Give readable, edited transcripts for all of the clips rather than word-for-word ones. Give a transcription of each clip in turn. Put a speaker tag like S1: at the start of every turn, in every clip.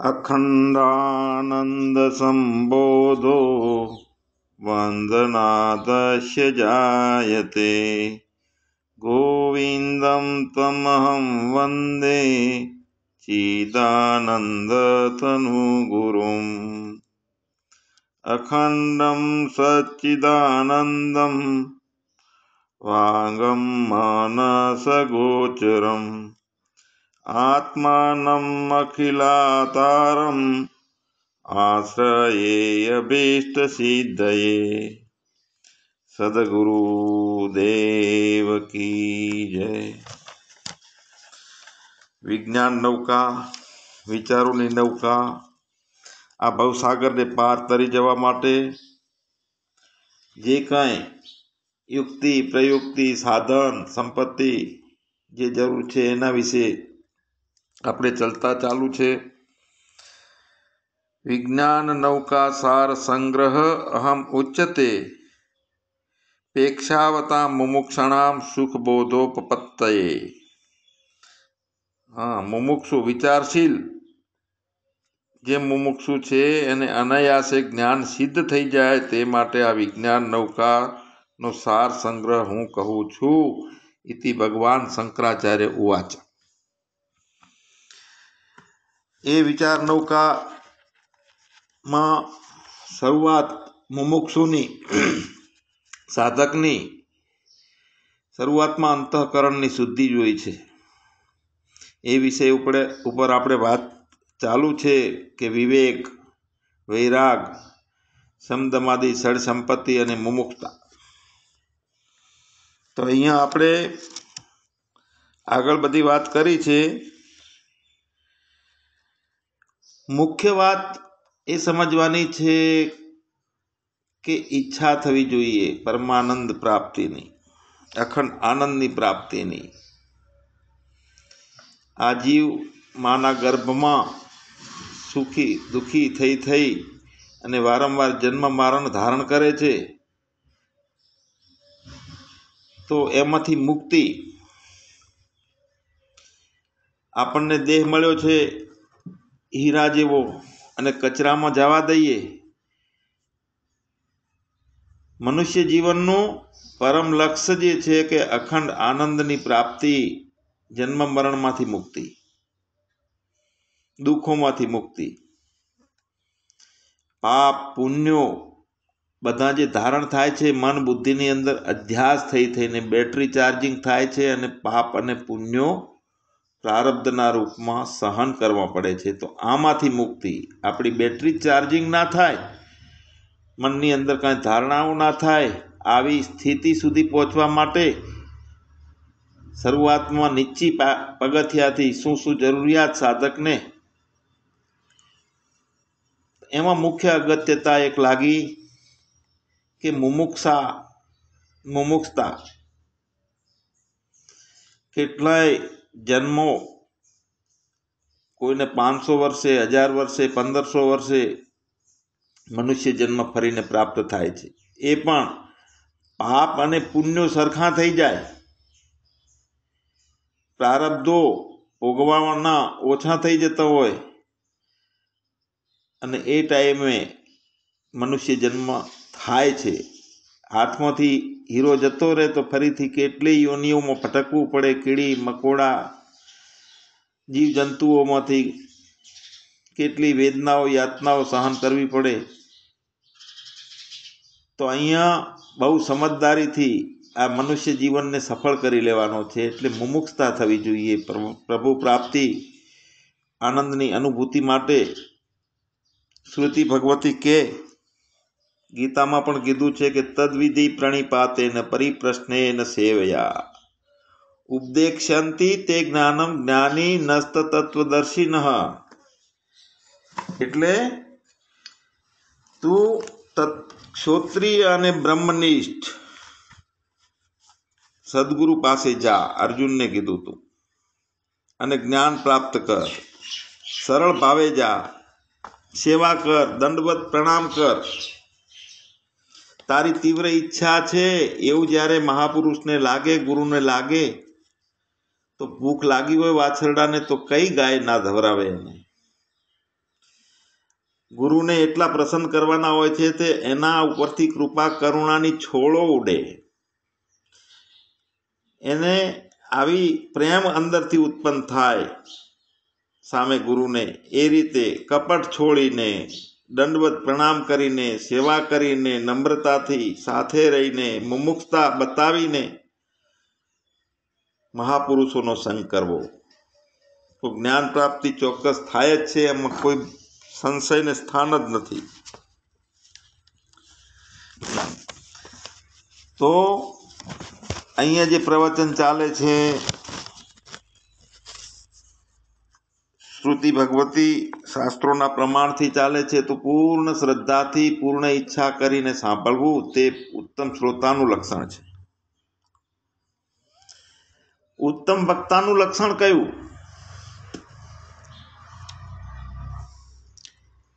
S1: अखण्डानन्दसम्बोधो वन्दनादस्य जायते। गोविन्दं तमहं वन्दे चिदानन्दतनुगुरुम्। अखण्डं सच्चिदानन्दं वाङ्गं मानसगोचरम् आत्मानम् अखिलातारम् आश्रयेऽभीष्टसिद्धये। सद्गुरुदेव की जय। વિજ્ઞાન નૌકા, વિચારોની નૌકા આ ભવસાગરને પાર તરી જવા માટે જે કાંઈ યુક્તિ પ્રયુક્તિ સાધન સંપત્તિ જે જરૂર છે એના વિશે આપણે ચલતા ચાલુ છે। વિજ્ઞાન નૌકા સાર સંગ્રહ અહમ ઉચ્યતે પેક્ષાવતા મુમુક્ષણામ સુખબોધોપપત્તયે। મુમુક્ષુ વિચારશીલ જે મુમુક્ષુ છે એને અનાયાસે જ્ઞાન સિદ્ધ થઈ જાય તે માટે આ વિજ્ઞાન નૌકાનો સાર સંગ્રહ હું કહું છું। ઇતિ ભગવાન શંકરાચાર્ય ઉવાચ। એ વિચાર નૌકામાં શરૂઆત મુમુક્ષુની સાધકની શરૂઆતમાં અંતઃકરણની શુદ્ધિ જોઈ છે। એ વિષય ઉપર આપણે વાત ચાલુ છે કે વિવેક, વૈરાગ, સમદમાદી ષડ સંપત્તિ અને મુમુક્ષતા। તો અહીંયા આપણે આગળ બધી વાત કરી છે। મુખ્ય વાત એ સમજવાની છે કે ઈચ્છા થવી જોઈએ પરમાનંદ પ્રાપ્તિની, અખંડ આનંદની પ્રાપ્તિની। આ જીવ માના ગર્ભમાં સુખી દુઃખી થઈ અને વારંવાર જન્મ મરણ ધારણ કરે છે તો એમાંથી મુક્તિ, આપણને દેહ મળ્યો છે હીરા જેવો અને કચરામાં જવા દઈએ। મનુષ્ય જીવનનું પરમ લક્ષ્ય જે છે કે અખંડ આનંદની પ્રાપ્તિ, જન્મ મરણમાંથી મુક્તિ, દુઃખોમાંથી મુક્તિ। પાપ પુણ્યો બધા જે ધારણ થાય છે મન બુદ્ધિની અંદર અધ્યાસ થઈને બેટરી ચાર્જિંગ થાય છે અને પાપ અને પુણ્યો પ્રારબ્ધના રૂપમાં સહન કરવા પડે છે। તો આમાંથી મુક્તિ, આપણી બેટરી ચાર્જિંગ ના થાય, મનની અંદર કાંઈ ધારણાઓ ના થાય, આવી સ્થિતિ સુધી પહોંચવા માટે શરૂઆતમાં નીચી પગથિયાથી શું જરૂરિયાત સાધકને, એમાં મુખ્ય અગત્યતા એક લાગી કે મુમુક્ષતા। કેટલાય જન્મો, કોઈને 500 વર્ષે, 1000 વર્ષે, 1500 વર્ષે મનુષ્ય જન્મ ફરીને પ્રાપ્ત થાય છે। એ પણ પાપ અને પુણ્યો સરખા થઈ જાય, પ્રારબ્ધો ભોગવવાના ઓછા થઈ જતા હોય અને એ ટાઈમે મનુષ્ય જન્મ થાય છે। હાથમાંથી હીરો જતો રહે તો ફરીથી કેટલી યોનિઓમાં ભટકવું પડે, કીડી મકોડા જીવજંતુઓમાંથી કેટલી વેદનાઓ યાતનાઓ સહન કરવી પડે। તો અહીંયા બહુ સમજદારીથી આ મનુષ્ય જીવનને સફળ કરી લેવાનો છે। એટલે મુમુક્ષતા થવી જોઈએ પ્રભુ પ્રાપ્તિ, આનંદની અનુભૂતિ માટે। શ્રુતિ ભગવતી કે ગીતામાં પણ કીધું છે કે તદ્વિધિ પ્રણિપાતેન પરિપ્રશ્નેન સેવયા ઉપદેક્ષ્યંતિ તે જ્ઞાનમ જ્ઞાની નસ્ત તત્વદર્શિનઃ। એટલે તું ક્ષોત્રિય અને બ્રહ્મનિષ્ઠ સદગુરુ પાસે જા, અર્જુનને કીધું તું, અને જ્ઞાન પ્રાપ્ત કર, સરળ ભાવે જા, સેવા કર, દંડવત પ્રણામ કર। તારી તીવ્ર ઈચ્છા છે એવું જ્યારે મહાપુરુષને લાગે, ગુરુને લાગે, તો ભૂખ લાગી હોય વાછરડાને તો કઈ ગાય ના ધવરાવે એને, ગુરુને એટલા પ્રસન્ન કરવાના હોય છે તે એના ઉપરથી કૃપા કરુણાની છોડો ઉડે, એને આવી પ્રેમ અંદરથી ઉત્પન્ન થાય સામે ગુરુને, એ રીતે કપટ છોડીને દંડવત પ્રણામ કરીને સેવા કરીને નમ્રતાથી સાથે રહીને મુમુક્ષતા બતાવીને મહાપુરુષોનો સંગ કરવો, તો જ્ઞાન પ્રાપ્તિ ચોક્કસ થાય જ છે, એમાં કોઈ સંશયને સ્થાન જ નથી. તો અહીંયા જે પ્રવચન ચાલે છે શ્રુતિ ભગવતી શાસ્ત્રોના પ્રમાણથી ચાલે છે, તો પૂર્ણ શ્રદ્ધાથી પૂર્ણ ઈચ્છા કરીને સાંભળવું તે ઉત્તમ શ્રોતાનું લક્ષણ છે. ઉત્તમ વક્તાનું લક્ષણ કયું?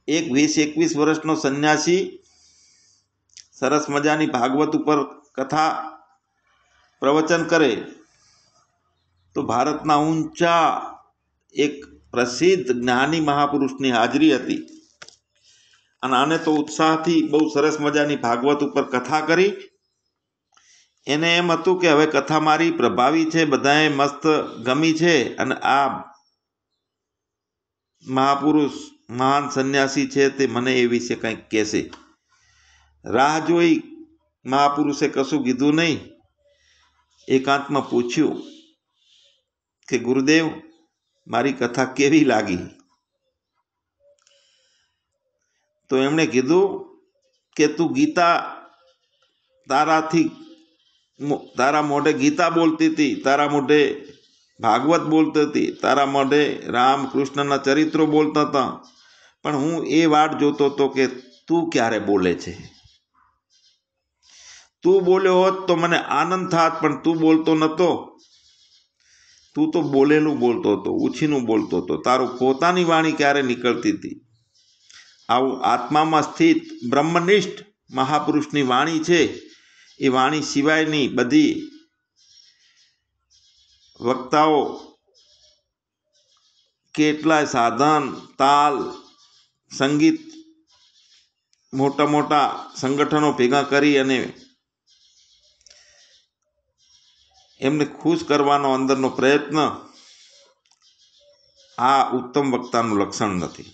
S1: એક 20-21 વર્ષનો સંન્યાસી સરસ મજાની ભાગવત ઉપર કથા પ્રવચન કરે તો ભારતના ઊંચા એક પ્રસિદ્ધ જ્ઞાની મહાપુરુષની હાજરી હતી, અને આને તો ઉત્સાહથી બહુ સરસ મજાની ભાગવત ઉપર કથા કરી. એને એમ હતું કે હવે કથા મારી પ્રભાવી છે, બધાએ મસ્ત ગમી છે, અને આ મહાપુરુષ મહાન સંન્યાસી છે તે મને એ વિશે કંઈક કહેશે. રાહ જોઈ મહાપુરુષે કશું કીધું નહીં. એકાંતમાં પૂછ્યું કે ગુરુદેવ, મારી કથા કેવી લાગી? તો એમણે કીધું કે તું ગીતા તારા મોઢે ગીતા બોલતી હતી, તારા મોઢે ભાગવત બોલતી હતી, તારા મોઢે રામ કૃષ્ણના ચરિત્રો બોલતા હતા, પણ હું એ વાટ જોતો હતો કે તું ક્યારે બોલે છે. તું બોલ્યો હોત તો મને આનંદ થાત, પણ તું બોલતો નહોતો. તું તો બોલેલું બોલતો હતો, ઉછીનું બોલતો હતો. તારું પોતાની વાણી ક્યારે નીકળતી હતી? આવું આત્મામાં સ્થિત બ્રહ્મનિષ્ઠ મહાપુરુષની વાણી છે, એ વાણી સિવાયની બધી વક્તાઓ કેટલાય સાધન, તાલ, સંગીત, મોટા મોટા સંગઠનો ભેગા કરી અને એમને ખુશ કરવાનો અંદરનો પ્રયત્ન, આ ઉત્તમ વક્તાનું લક્ષણ નથી.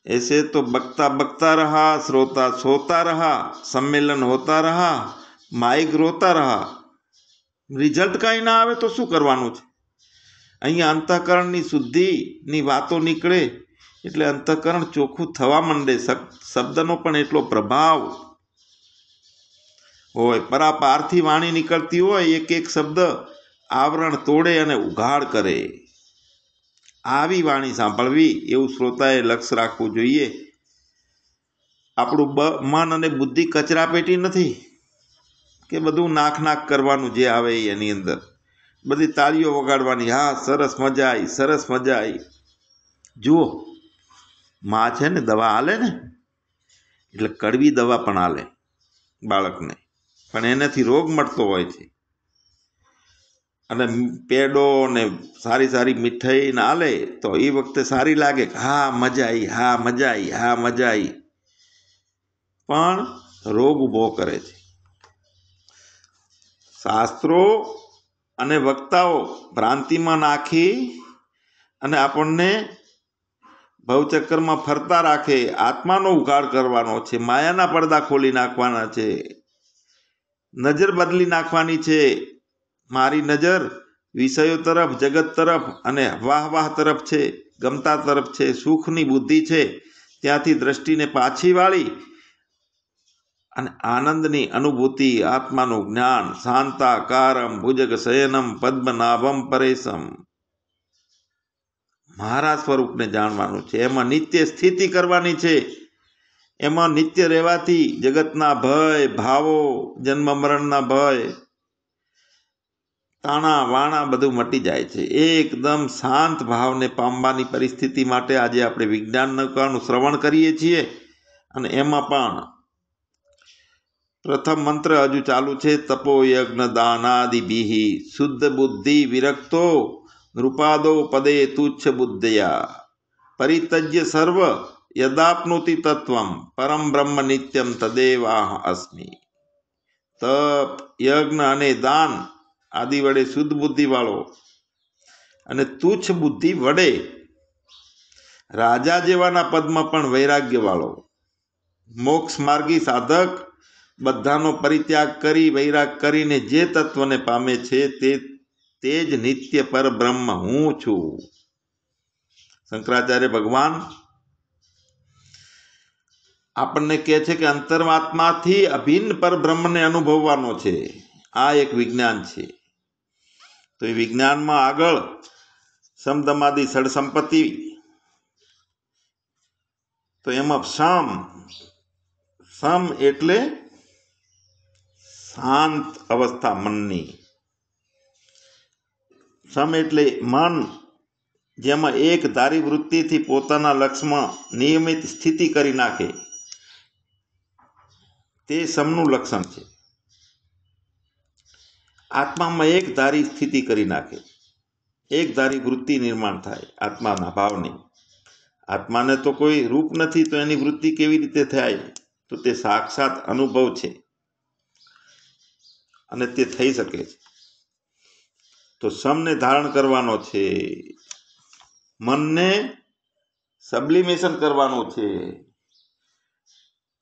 S1: ऐसे तो बकता बकता रहा, श्रोता सोता रहा, सम्मेलन होता रहा, माइक रोता रहा, રિઝલ્ટ કાંઈ ના આવે તો શું કરવાનું છે? અહીંયા અંતઃકરણની શુદ્ધિની વાતો નીકળે એટલે અંતઃકરણ ચોખ્ખું થવા માંડે. શબ્દનો પણ એટલો પ્રભાવ હોય. પરાપારથી વાણી નીકળતી હોય, એક એક શબ્દ આવરણ તોડે અને ઉઘાડ કરે. આવી વાણી સાંભળવી, એવું શ્રોતાએ લક્ષ્ય રાખવું જોઈએ. આપણું મન અને બુદ્ધિ કચરા પેટી નથી કે બધું નાક કરવાનું જે આવે એની અંદર બધી તાળીઓ વગાડવાની. હા, સરસ મજા આવી, સરસ મજા આવી. જુઓ, માં છે ને દવા હાલે ને, એટલે કડવી દવા પણ હાલે બાળકને, પણ એનાથી રોગ મળતો હોય છે. અને પેડો ને સારી સારી મીઠાઈ ને હાલે તો એ વખતે સારી લાગે, હા મજા આવી, હા મજા આવી, હા મજા આવી, પણ રોગ ઊભો કરે છે. શાસ્ત્રો અને વક્તાઓ ભ્રાંતિમાં નાખી અને આપણને ભવચક્કરમાં ફરતા રાખે. આત્માનો ઉઘાડ કરવાનો છે, માયાના પડદા ખોલી નાખવાના છે, નજર બદલી નાખવાની છે. મારી નજર વિષયો તરફ, જગત તરફ અને વાહ તરફ છે, ગમતા તરફ છે, સુખની બુદ્ધિ છે, ત્યાંથી દ્રષ્ટિને પાછી વાળી અને આનંદની અનુભૂતિ, આત્માનું જ્ઞાન, શાંતાકારમ ભુજગ શયનમ પદ્મનાભમ પરેશમ, મારા સ્વરૂપને જાણવાનું છે. એમાં નિત્ય સ્થિતિ કરવાની છે. એમાં નિત્ય રહેવાથી જગતના ભય, ભાવો, જન્મ મરણના ભય, તાણા વાણા બધું મટી જાય છે. એકદમ શાંત ભાવને પામવાની પરિસ્થિતિ માટે આજે આપણે વિજ્ઞાન નૌકાનું શ્રવણ કરીએ છીએ, અને એમાં પણ પ્રથમ મંત્ર હજુ ચાલુ છે. તપો યજ્ઞ દાનાદિ બીહી શુદ્ધ બુદ્ધિ વિરક્તો નૃપાદો પદે તુચ્છ બુદ્ધયા પરિત્યજ્ય સર્વ યદાપ્નોતિ તત્વમ પરમ બ્રહ્મ નિત્યમ તદેવાહ અસ્મિ. તપ, યજ્ઞ અને દાન આદિ વડે શુદ્ધ બુદ્ધિ વાળો અને તુચ્છ બુદ્ધિ વડે રાજા જેવાના પદમાં પણ વૈરાગ્ય વાળો મોક્ષ માર્ગી સાધક બધાનો પરિત્યાગ કરી વૈરાગ કરીને જે તત્વને પામે છે તે જ નિત્ય પર બ્રહ્મ હું છું. શંકરાચાર્ય ભગવાન આપણને કહે છે કે અંતરાત્માથી અભિન્ન પર બ્રહ્મને અનુભવવાનો છે. આ એક વિજ્ઞાન છે. તો એ વિજ્ઞાનમાં આગળ સમદમાદી સડસંપત્તિ, તો એમાં સમ એટલે શાંત અવસ્થા મનની. સમ એટલે મન જેમાં એક ધારી વૃત્તિથી પોતાના લક્ષ્યમાં નિયમિત સ્થિતિ કરી નાખે તે સમનું લક્ષણ છે. આત્મામાં એક ધારી સ્થિતિ કરી નાખે, એક ધારી વૃત્તિ નિર્માણ થાય આત્માના ભાવની. આત્માને તો કોઈ રૂપ નથી, તો એની વૃત્તિ કેવી રીતે થાય? તો તે સાક્ષાત અનુભવ છે અને તે થઈ શકે છે. તો સમને ધારણ કરવાનો છે, મનને સબ્લિમેશન કરવાનું છે.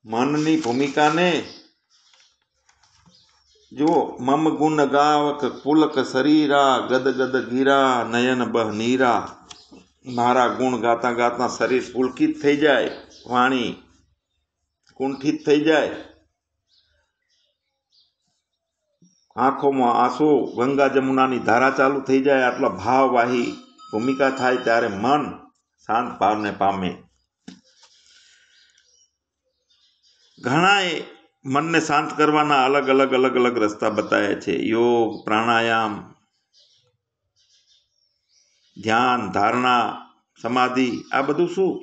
S1: મનની ભૂમિકાને જો મમ ગુણ ગાવક પુલક શરીરા ગદગદ ગીરા નયન બહ નીરા. મારા ગુણ ગાતા ગાતા શરીર પુલકિત થઈ જાય, વાણી કુંઠિત થઈ જાય, આંખોમાં આંસુ ગંગા જમુનાની ધારા ચાલુ થઈ જાય, આટલા ભાવવાહી ભૂમિકા થાય ત્યારે મન શાંત ભાવને પામે. ઘણાએ મનને શાંત કરવાના અલગ અલગ રસ્તા બતાવ્યા છે. યોગ, પ્રાણાયામ, ધ્યાન, ધારણા, સમાધિ, આ બધું શું?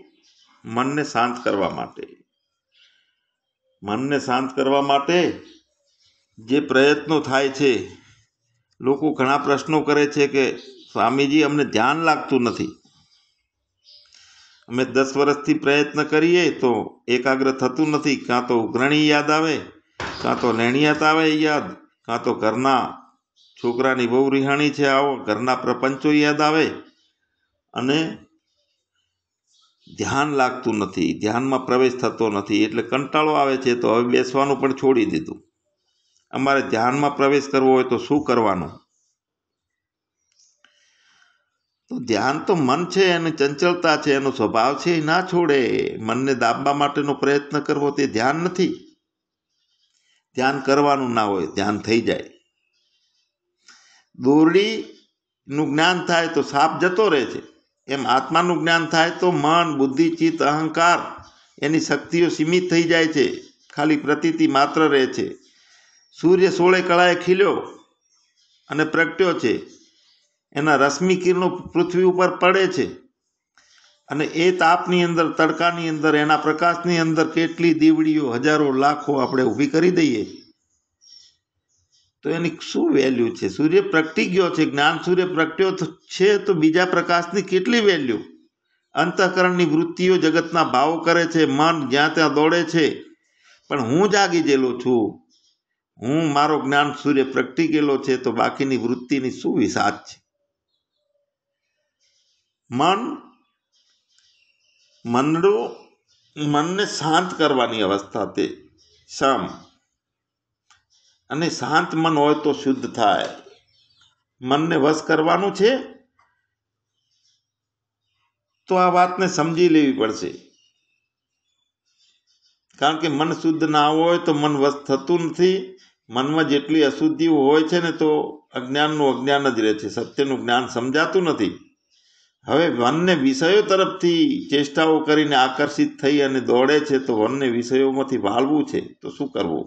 S1: મનને શાંત કરવા માટે. મનને શાંત કરવા માટે જે પ્રયત્નો થાય છે, લોકો ઘણા પ્રશ્નો કરે છે કે સ્વામીજી અમને ધ્યાન લાગતું નથી, અમે 10 વર્ષથી પ્રયત્ન કરીએ તો એકાગ્ર થતું નથી. કાં તો ઉઘરણી યાદ આવે, કાં તો લેણિયાત આવે યાદ, કાં તો ઘરના છોકરાની બહુ રિહાણી છે આવો ઘરના પ્રપંચો યાદ આવે, અને ધ્યાન લાગતું નથી, ધ્યાનમાં પ્રવેશ થતો નથી, એટલે કંટાળો આવે છે. તો હવે બેસવાનું પણ છોડી દીધું. અમારે ધ્યાનમાં પ્રવેશ કરવો હોય તો શું કરવાનું? તો ધ્યાન તો મન છે, એની ચંચળતા છે, એનો સ્વભાવ છે, એ ના છોડે. મનને દાબવા માટેનો પ્રયત્ન કરવો તે ધ્યાન નથી. ધ્યાન કરવાનું ના હોય, ધ્યાન થઈ જાય. દોરડીનું જ્ઞાન થાય તો સાપ જતો રહે છે, એમ આત્માનું જ્ઞાન થાય તો મન, બુદ્ધિ, ચિત્ત, અહંકાર એની શક્તિઓ સીમિત થઈ જાય છે, ખાલી પ્રતીતિ માત્ર રહે છે. સૂર્ય 16 કળાએ ખીલ્યો અને પ્રગટ્યો છે, એના રશ્મિ કિરણો પૃથ્વી ઉપર પડે છે, અને એ તાપની અંદર, તડકાની અંદર, એના પ્રકાશની અંદર કેટલી દીવડીઓ, હજારો, લાખો આપણે ઊભી કરી દઈએ તો એની શું વેલ્યુ છે? સૂર્ય પ્રગટી ગયો છે, જ્ઞાન સૂર્ય પ્રગટ્યો છે, તો બીજા પ્રકાશની કેટલી વેલ્યુ? અંતઃકરણની વૃત્તિઓ જગતના ભાવો કરે છે, મન જ્યાં ત્યાં દોડે છે, પણ હું જાગી ગયેલો છું, હું મારો જ્ઞાન સૂર્ય પ્રગટી ગયેલો છે, તો બાકીની વૃત્તિની શું વિસાત છે? મનને શાંત કરવાની અવસ્થા તે સમ, અને શાંત મન હોય તો શુદ્ધ થાય. મનને વશ કરવાનું છે તો આ વાતને સમજી લેવી પડશે. કારણ કે મન શુદ્ધ ના હોય તો મન વશ થતું નથી. મનમાં જેટલી અશુદ્ધિઓ હોય છે ને, તો અજ્ઞાનનું અજ્ઞાન જ રહે છે, સત્યનું જ્ઞાન સમજાતું નથી. હવે મનને વિષયો તરફથી ચેષ્ટાઓ કરીને આકર્ષિત થઈ અને દોડે છે, તો મનને વિષયોમાંથી વાળવું છે તો શું કરવું?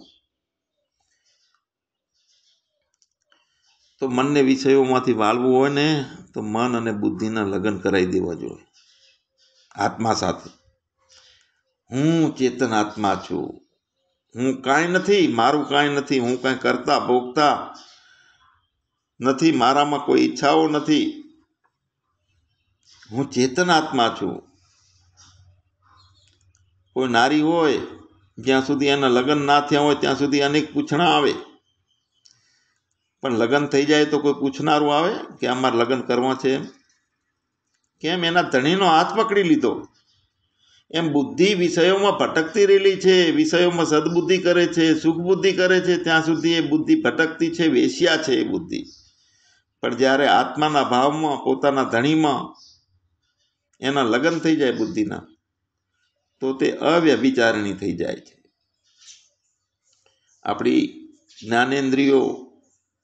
S1: તો મનને વિષયોમાંથી વાળવું હોય ને, તો મન અને બુદ્ધિના લગ્ન કરાવી દેવા જોઈએ આત્મા સાથે. હું ચેતન આત્મા છું, હું કાંઈ નથી, મારું કાંઈ નથી, હું કાંઈ કરતા ભોગતા નથી, મારામાં કોઈ ઈચ્છાઓ નથી, હું ચેતન આત્મા છું. કોઈ નારી હોય જ્યાં સુધી એના લગ્ન ના થયા હોય ત્યાં સુધી અનેક પૂછણા આવે, પણ લગ્ન થઈ જાય તો કોઈ પૂછનારું આવે કે અમારે લગ્ન કરવા છે? કેમ? એના ધણીનો હાથ પકડી લીધો. એમ બુદ્ધિ વિષયોમાં ભટકતી રહેલી છે, વિષયોમાં સદબુદ્ધિ કરે છે, સુખ બુદ્ધિ કરે છે, ત્યાં સુધી એ બુદ્ધિ ભટકતી છે, વેશ્યા છે એ બુદ્ધિ. પણ જ્યારે આત્માના ભાવમાં, પોતાના ધણીમાં એના લગ્ન થઈ જાય બુદ્ધિના, તો તે અવ્યભિચારિણી થઈ જાય છે. આપણી જ્ઞાનેન્દ્રિયો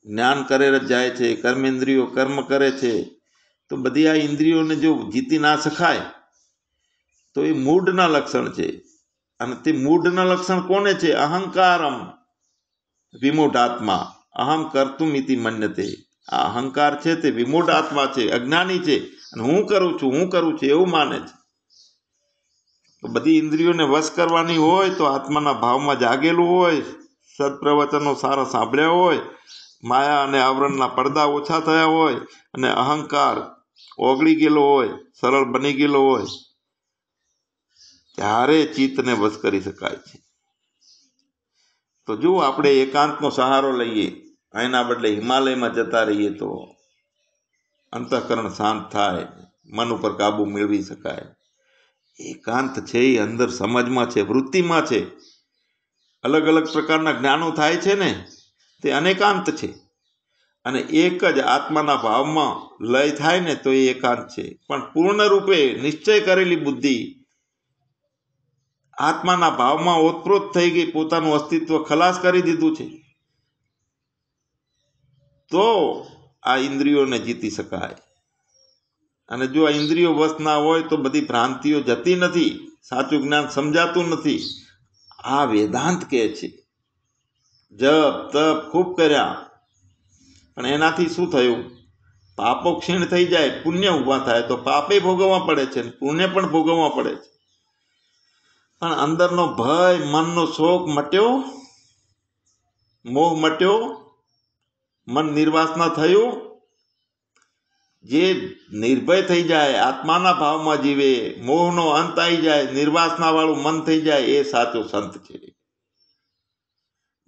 S1: જ્ઞાન કરે જાય છે, કર્મેન્દ્રિયો કર્મ કરે છે, તો બધી આ ઇન્દ્રિયોને જો જીતી ના શકાય તો એ મૂઢના લક્ષણ છે. અને તે મૂઢના લક્ષણ કોને છે? અહંકારમ વિમૂઢ આત્મા અહમ કર્તુમ ઇતિ મન્યતે. આ અહંકાર છે તે વિમૂઢ આત્મા છે, અજ્ઞાની છે, અને હું કરું છું એવું માને છે. તો બધી ઇન્દ્રિયોને વશ કરવાની હોય તો આત્માના ભાવમાં જાગેલું હોય, સદપ્રવચનો સારા સાંભળ્યા હોય, માયા અને આવરણના પડદા ઓછા થયા હોય, અને અહંકાર ઓગળી ગયેલો હોય, સરળ બની ગયેલો હોય, ત્યારે ચિત્તને વશ કરી શકાય છે. તો જો આપણે એકાંતનો સહારો લઈએ, એના બદલે હિમાલયમાં જતા રહીએ તો અંતઃકરણ શાંત થાય, મન ઉપર કાબુ મેળવી શકાય. એકાંત છે એ અંદર સમજમાં છે, વૃત્તિમાં છે. અલગ અલગ પ્રકારના જ્ઞાનો થાય છે ને, તે અનેકાંત છે. અને એક જ આત્માના ભાવમાં લય થાય ને તો એ એકાંત છે. પણ પૂર્ણ રૂપે નિશ્ચય કરેલી બુદ્ધિ આત્માના ભાવમાં ઓતપ્રોત થઈ ગઈ, પોતાનું અસ્તિત્વ ખલાસ કરી દીધું છે, તો આ ઇન્દ્રિયોને જીતી શકાય. અને જો આ ઇન્દ્રિયો વશ ના હોય તો બધી ભ્રાંતિઓ જતી નથી, સાચું જ્ઞાન સમજાતું નથી. આ વેદાંત કહે છે. જપ તપ ખૂબ કર્યા, પણ એનાથી શું થયું? પાપો ક્ષીણ થઈ જાય, પુણ્ય ઊભા થાય, તો પાપે ભોગવવા પડે છે, પુણ્ય પણ ભોગવવા પડે છે. પણ અંદરનો ભય, મનનો શોક મટ્યો, મોહ મટ્યો, મન નિર્વાસના થયું. જે નિર્ભય થઈ જાય, આત્માના ભાવમાં જીવે, મોહનો અંત આવી જાય, નિર્વાસના વાળું મન થઈ જાય, એ સાચો સંત છે.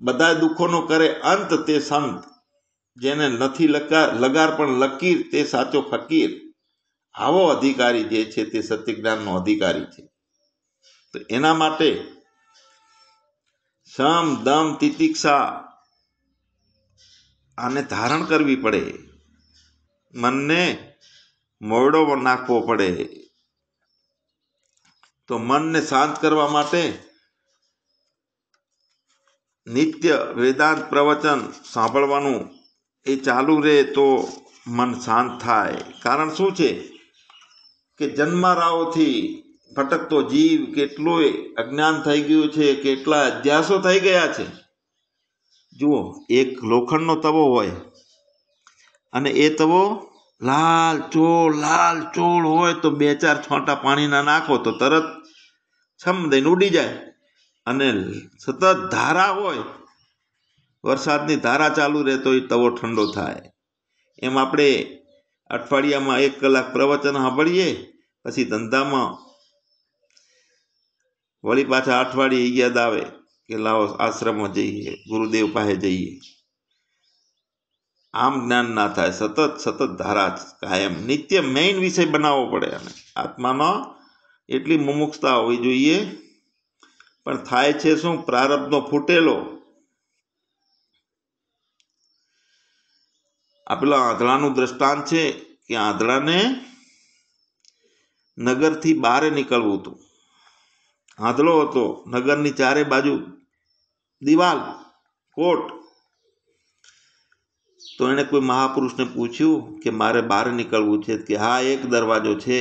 S1: બધા દુઃખોનો કરે અંત તે સંત, જેને નથી લગાર પણ લકીર તે સાચો ફકીર. આવો અધિકારી જે છે તે સત્ય જ્ઞાનનો અધિકારી છે. તો એના માટે સમ દમ તિતિક્ષા આને ધારણ કરવી પડે, મનને મોરડો નાખવો પડે. તો મનને શાંત કરવા માટે નિત્ય વેદાંત પ્રવચન સાંભળવાનું એ ચાલુ રહે તો મન શાંત થાય. કારણ શું છે કે જન્મારાઓથી ભટકતો જીવ કેટલોય અજ્ઞાન થઈ ગયું છે, કેટલા અધ્યાસો થઈ ગયા છે. જુઓ, એક લોખંડનો તવો હોય અને એ તવો લાલ ચોળ હોય તો 2-4 છોંટા પાણીના નાખો તો તરત છમ દઈને ઉડી જાય. અને સતત ધારા હોય, વરસાદની ધારા ચાલુ રહે તો એ તવો ઠંડો થાય. એમ આપણે અઠવાડિયામાં 1 કલાક પ્રવચન સાંભળીએ, પછી ધંધામાં વળી પાછા અઠવાડિયે યાદ આવે કે લાવો આશ્રમમાં જઈએ, ગુરુદેવ પાસે જઈએ. આમ જ્ઞાન ના થાય. સતત ધારા કાયમ નિત્ય મેઇન વિષય બનાવવો પડે. અને આત્માનો એટલી મુમુક્ષતા હોવી જોઈએ. પણ થાય છે શું? પ્રારબ્ધનો ફૂટેલો. આ પેલા આંધળાનું દ્રષ્ટાંત છે કે આંધળાને નગરથી બહાર નીકળવું હતું. આંધળો હતો, નગરની ચારે બાજુ દિવાલ, કોટ. તો એણે કોઈ મહાપુરુષને પૂછ્યું કે મારે બહાર નીકળવું છે, કે હા, એક દરવાજો છે,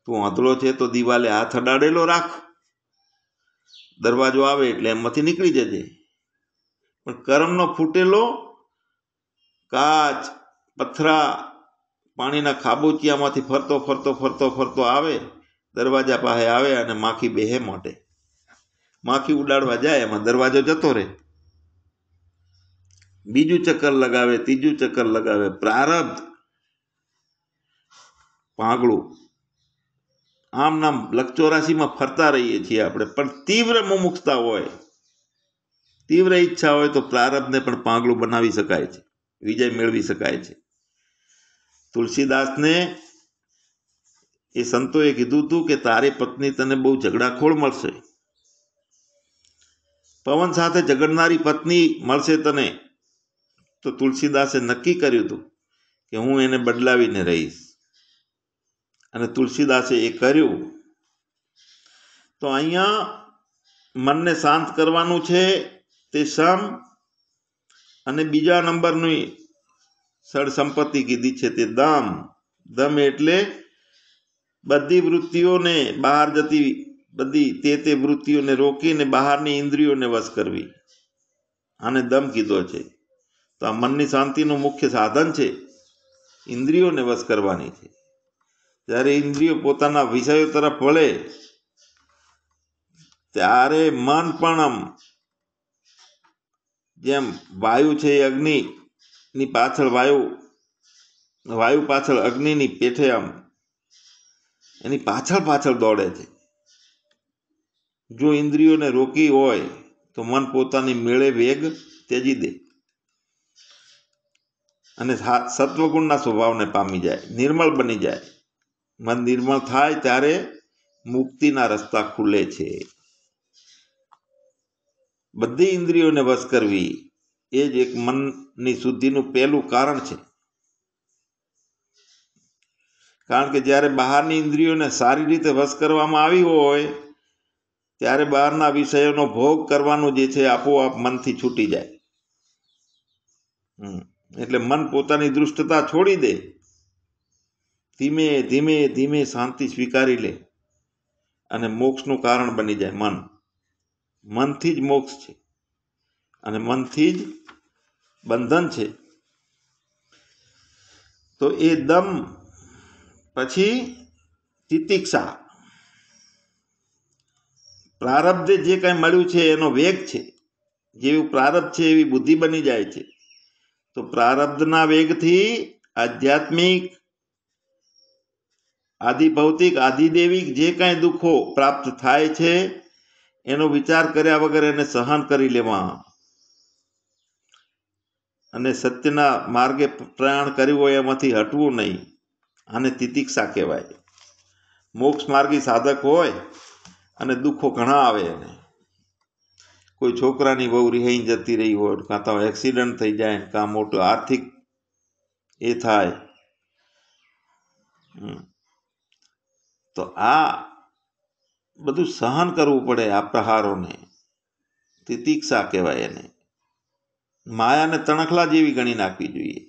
S1: તું આંધળો છે તો દિવાલે હાથ અડાડેલો રાખ, દરવાજો આવે એટલે એમાંથી નીકળી જજે. પણ કર્મનો ફૂટેલો કાચ, પથરા, પાણીના ખાબોચિયામાંથી ફરતો આવે, દરવાજા પાસે આવે અને માખી બેહે મોટે. માખી ઉડાડવા જાય, એમાં દરવાજો જતો રહે. બીજું ચક્કર લગાવે, ત્રીજું ચક્કર લગાવે. પ્રારબ્ધ પાંગળું. આમ નામ લક્ષ 84માં ફરતા રહીએ છીએ આપણે, પણ તીવ્ર મુમુક્ષતા હોય, તીવ્ર ઈચ્છા હોય તો પ્રારબ્ધને પણ પાંગળું બનાવી શકાય છે, વિજય મેળવી શકાય છે. તુલસીદાસને એ સંતોએ કીધું હતું કે તારી પત્ની તને બહુ ઝઘડાખોળ મળશે, પવન સાથે ઝઘડનારી પત્ની મળશે તને. તો તુલસીદાસે નક્કી કર્યું હતું કે હું એને બદલાવીને રહીશ, અને તુલસીદાસે એ કર્યું. તો અહીંયા મનને શાંત કરવાનું છે તે સમ, અને બીજા નંબરની સળ સંપત્તિ કીધી છે તે દમ. દમ એટલે બધી વૃત્તિઓને બહાર જતી બધી તે વૃત્તિઓને રોકીને બહારની ઇન્દ્રિયોને વશ કરવી, આને દમ કીધો છે. તો આ મનની શાંતિનું મુખ્ય સાધન છે, ઇન્દ્રિયોને વશ કરવાની છે. જ્યારે ઇન્દ્રિયો પોતાના વિષયો તરફ વળે ત્યારે મન પણ જેમ વાયુ છે એ અગ્નિની પાછળ વાયુ પાછળ અગ્નિની પેઠે એની પાછળ દોડે છે. જો ઇન્દ્રિયોને રોકી હોય તો મન પોતાની મેળે વેગ ત્યજી દે અને સત્વગુણના સ્વભાવને પામી જાય, નિર્મળ બની જાય. મન નિર્મળ થાય ત્યારે મુક્તિના રસ્તા ખુલે છે. બધી ઇન્દ્રિયોને વશ કરવી એ જ એક મનની શુદ્ધિનું પહેલું કારણ છે. કારણ કે જ્યારે બહારની ઇન્દ્રિયોને સારી રીતે વશ કરવામાં આવી હોય ત્યારે બહારના વિષયોનો ભોગ કરવાનું જે છે આપોઆપ મનથી છૂટી જાય. એટલે મન પોતાની દૃષ્ટતા છોડી દે, ધીમે ધીમે ધીમે શાંતિ સ્વીકારી લે અને મોક્ષનું કારણ બની જાય. મનથી જ મોક્ષ છે અને મનથી જ બંધન છે. તો એ દમ પછી તિતિક્ષા, પ્રારબ્ધે જે કાંઈ મળ્યું છે એનો વેગ છે. જેવું પ્રારબ્ધ છે એવી બુદ્ધિ બની જાય છે. તો પ્રારબ્ધના વેગથી આધ્યાત્મિક, આધિભૌતિક, આધિદેવિક જે કાંઈ દુઃખો પ્રાપ્ત થાય છે એનો વિચાર કર્યા વગર એને સહન કરી લેવા અને સત્યના માર્ગે પ્રયાણ કર્યું હોય એમાંથી હટવું નહીં, આને તિતિક્ષા કહેવાય. મોક્ષ માર્ગી સાધક હોય અને દુઃખો ઘણા આવે એને, કોઈ છોકરાની બહુ રિહાઈ જતી રહી હોય, કાં તો એક્સિડન્ટ થઈ જાય, કાં મોટું આર્થિક એ થાય, તો આ બધું સહન કરવું પડે. આ પ્રહારોને તિતિક્ષા કહેવાય. એને માયાને તણખલા જેવી ગણી નાખવી જોઈએ.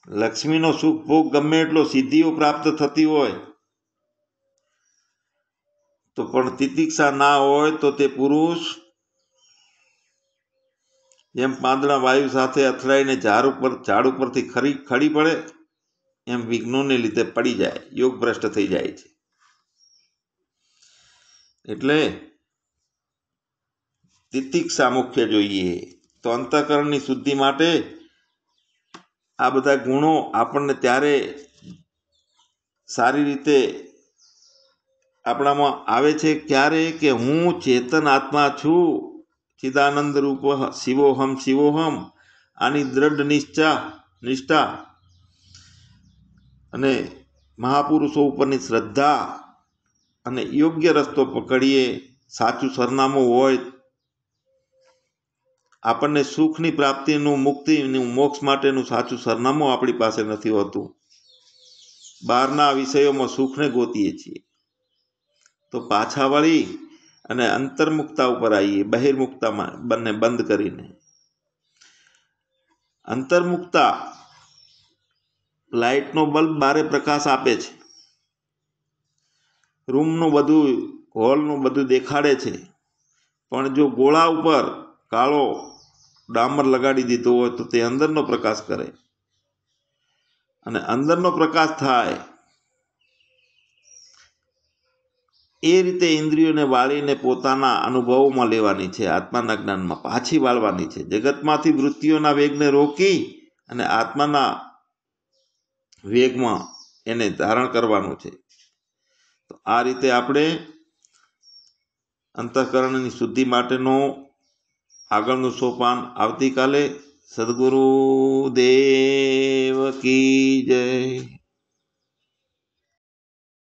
S1: લક્ષ્મીનો સુખ ભોગ ગમે એટલો સિદ્ધિઓ પ્રાપ્ત થતી હોય તો પણ તિતિક્ષા ના હોય તો તે પુરુષ જેમ પાંદડા વાયુ સાથે અથડાઈને ઝાડ ઉપરથી ખડી પડે એમ વિઘ્નોને લીધે પડી જાય, યોગ ભ્રષ્ટ થઈ જાય છે. એટલે તિતિક્ષા મુખ્ય જોઈએ. તો અંતઃકરણની શુદ્ધિ માટે આ બધા ગુણો આપણને ત્યારે સારી રીતે આપણામાં આવે છે ક્યારે કે હું ચેતન આત્મા છું, ચિદાનંદ રૂપ શિવોહમ. આની દ્રઢ નિષ્ઠા અને મહાપુરુષો ઉપરની શ્રદ્ધા અને યોગ્ય રસ્તો પકડીએ, સાચું સરનામું હોય, આપણને સુખની પ્રાપ્તિનું, મુક્તિનું, મોક્ષ માટેનું સાચું સરનામું આપણી પાસે નથી હોતું. બહારના વિષયોમાં સુખને ગોતીએ છીએ. તો પાછા વળી અને અંતર્મુક્તા ઉપર આવીએ, બહિર્મુક્તામાં બંને બંધ કરીને. અંતર્મુક્તા લાઇટનો બલ્બ બારે પ્રકાશ આપે છે, રૂમનું બધું, હોલનું બધું દેખાડે છે, પણ જો ગોળા ઉપર કાળો ડામર લગાડી દીધો હોય તો તે અંદરનો પ્રકાશ કરે, અને અંદરનો પ્રકાશ થાય. એ રીતે ઇન્દ્રિયોને વાળીને પોતાના અનુભવોમાં લેવાની છે, આત્માના જ્ઞાનમાં પાછી વાળવાની છે. જગતમાંથી વૃત્તિઓના વેગને રોકી અને આત્માના વેગમાં એને ધારણ કરવાનું છે. તો આ રીતે આપણે અંતઃકરણની શુદ્ધિ માટેનો આગળનું સોપાન આવતીકાલે. સદગુરુ દેવ કી જય.